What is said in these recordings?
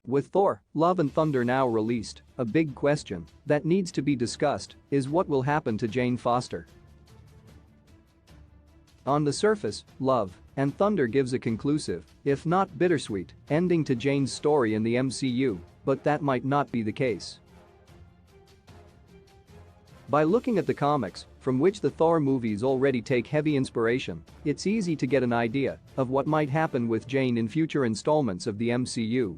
With Thor, Love and Thunder now released, a big question that needs to be discussed is what will happen to Jane Foster. On the surface, Love and Thunder gives a conclusive, if not bittersweet, ending to Jane's story in the MCU, but that might not be the case. By looking at the comics, from which the Thor movies already take heavy inspiration, it's easy to get an idea of what might happen with Jane in future installments of the MCU.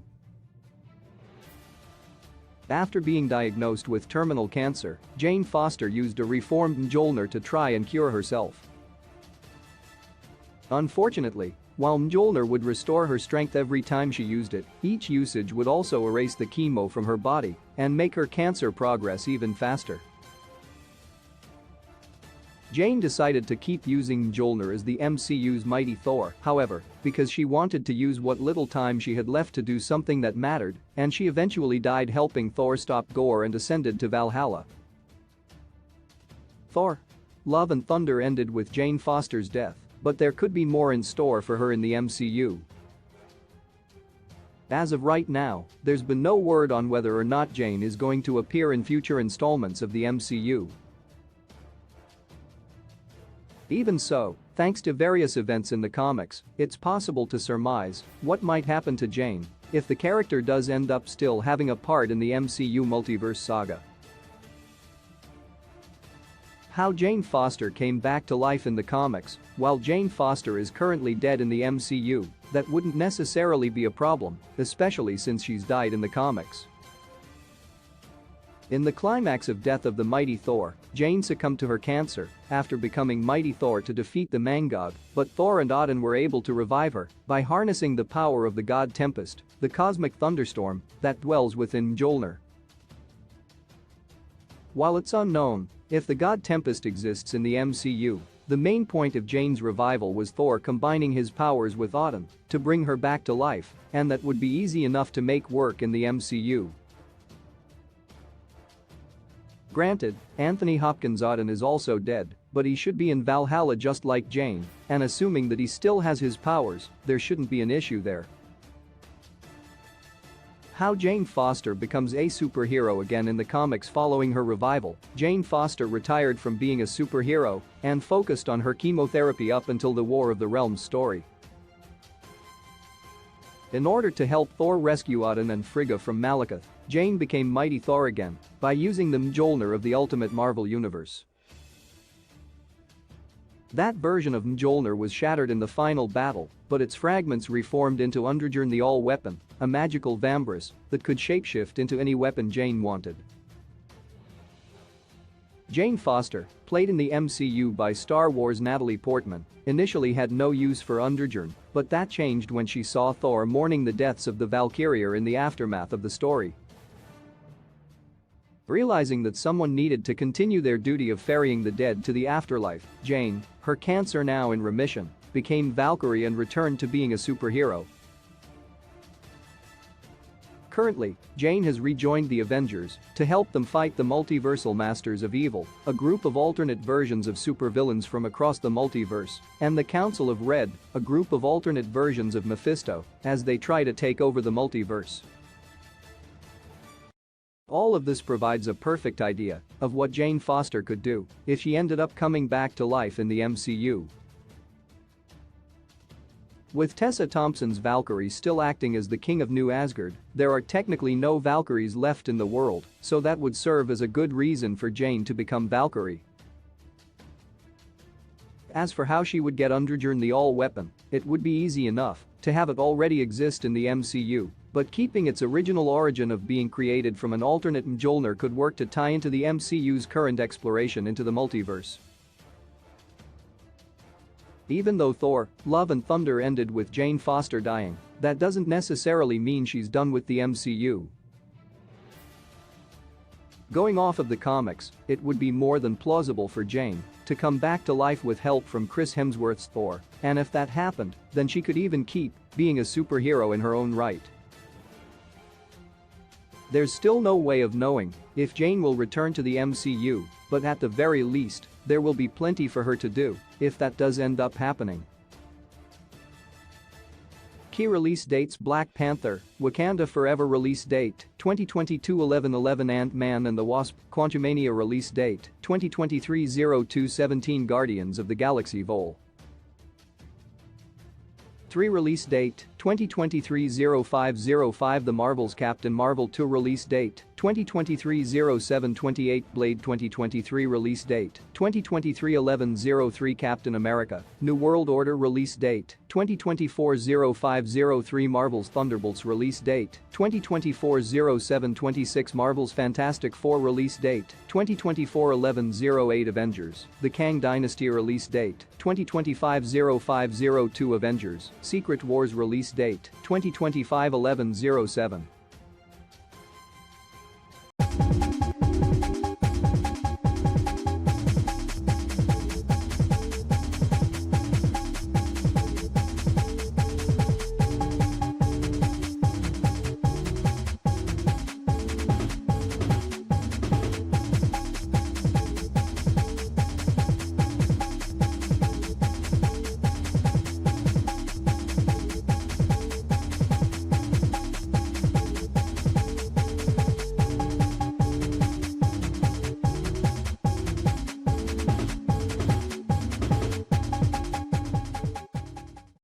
After being diagnosed with terminal cancer, Jane Foster used a reformed Mjolnir to try and cure herself. Unfortunately, while Mjolnir would restore her strength every time she used it, each usage would also erase the chemo from her body and make her cancer progress even faster. Jane decided to keep using Mjolnir as the MCU's mighty Thor, however, because she wanted to use what little time she had left to do something that mattered, and she eventually died helping Thor stop Gore and ascended to Valhalla. Thor, Love and Thunder ended with Jane Foster's death, but there could be more in store for her in the MCU. As of right now, there's been no word on whether or not Jane is going to appear in future installments of the MCU. Even so, thanks to various events in the comics, it's possible to surmise what might happen to Jane if the character does end up still having a part in the MCU multiverse saga. How Jane Foster came back to life in the comics. While Jane Foster is currently dead in the MCU, that wouldn't necessarily be a problem, especially since she's died in the comics. In the climax of Death of the Mighty Thor, Jane succumbed to her cancer after becoming Mighty Thor to defeat the Mangog, but Thor and Odin were able to revive her by harnessing the power of the god Tempest, the cosmic thunderstorm that dwells within Mjolnir. While it's unknown if the god Tempest exists in the MCU, the main point of Jane's revival was Thor combining his powers with Odin to bring her back to life, and that would be easy enough to make work in the MCU. Granted, Anthony Hopkins' Odin is also dead, but he should be in Valhalla just like Jane, and assuming that he still has his powers, there shouldn't be an issue there. How Jane Foster becomes a superhero again in the comics. Following her revival, Jane Foster retired from being a superhero and focused on her chemotherapy up until the War of the Realms story. In order to help Thor rescue Odin and Frigga from Malekith, Jane became Mighty Thor again by using the Mjolnir of the Ultimate Marvel Universe. That version of Mjolnir was shattered in the final battle, but its fragments reformed into Undrjorn the All-Weapon, a magical vambrace that could shapeshift into any weapon Jane wanted. Jane Foster, played in the MCU by Star Wars' Natalie Portman, initially had no use for Undrjorn, but that changed when she saw Thor mourning the deaths of the Valkyrier in the aftermath of the story. Realizing that someone needed to continue their duty of ferrying the dead to the afterlife, Jane, her cancer now in remission, became Valkyrie and returned to being a superhero. Currently, Jane has rejoined the Avengers to help them fight the Multiversal Masters of Evil, a group of alternate versions of supervillains from across the multiverse, and the Council of Red, a group of alternate versions of Mephisto, as they try to take over the multiverse. All of this provides a perfect idea of what Jane Foster could do if she ended up coming back to life in the MCU. With Tessa Thompson's Valkyrie still acting as the King of New Asgard, there are technically no Valkyries left in the world, so that would serve as a good reason for Jane to become Valkyrie. As for how she would get Undrjorn the All-Weapon, it would be easy enough to have it already exist in the MCU, but keeping its original origin of being created from an alternate Mjolnir could work to tie into the MCU's current exploration into the multiverse. Even though Thor, Love and Thunder ended with Jane Foster dying, that doesn't necessarily mean she's done with the MCU. Going off of the comics, it would be more than plausible for Jane to come back to life with help from Chris Hemsworth's Thor, and if that happened, then she could even keep being a superhero in her own right. There's still no way of knowing if Jane will return to the MCU, but at the very least, there will be plenty for her to do if that does end up happening. Key release dates: Black Panther, Wakanda Forever release date, 2022 11/11 Ant-Man and the Wasp, Quantumania release date, 2023 02/17 Guardians of the Galaxy Vol. 3 release date, 2023 05/05 The Marvels Captain Marvel 2 release date, 2023 07/28 Blade 2023 release date, 2023 11/03 Captain America, New World Order release date, 2024 05/03 Marvel's Thunderbolts release date, 2024 07/26 Marvel's Fantastic Four release date, 2024 11/08 Avengers, The Kang Dynasty release date, 2025 05/02 Avengers, Secret Wars release date, 2025 11/07.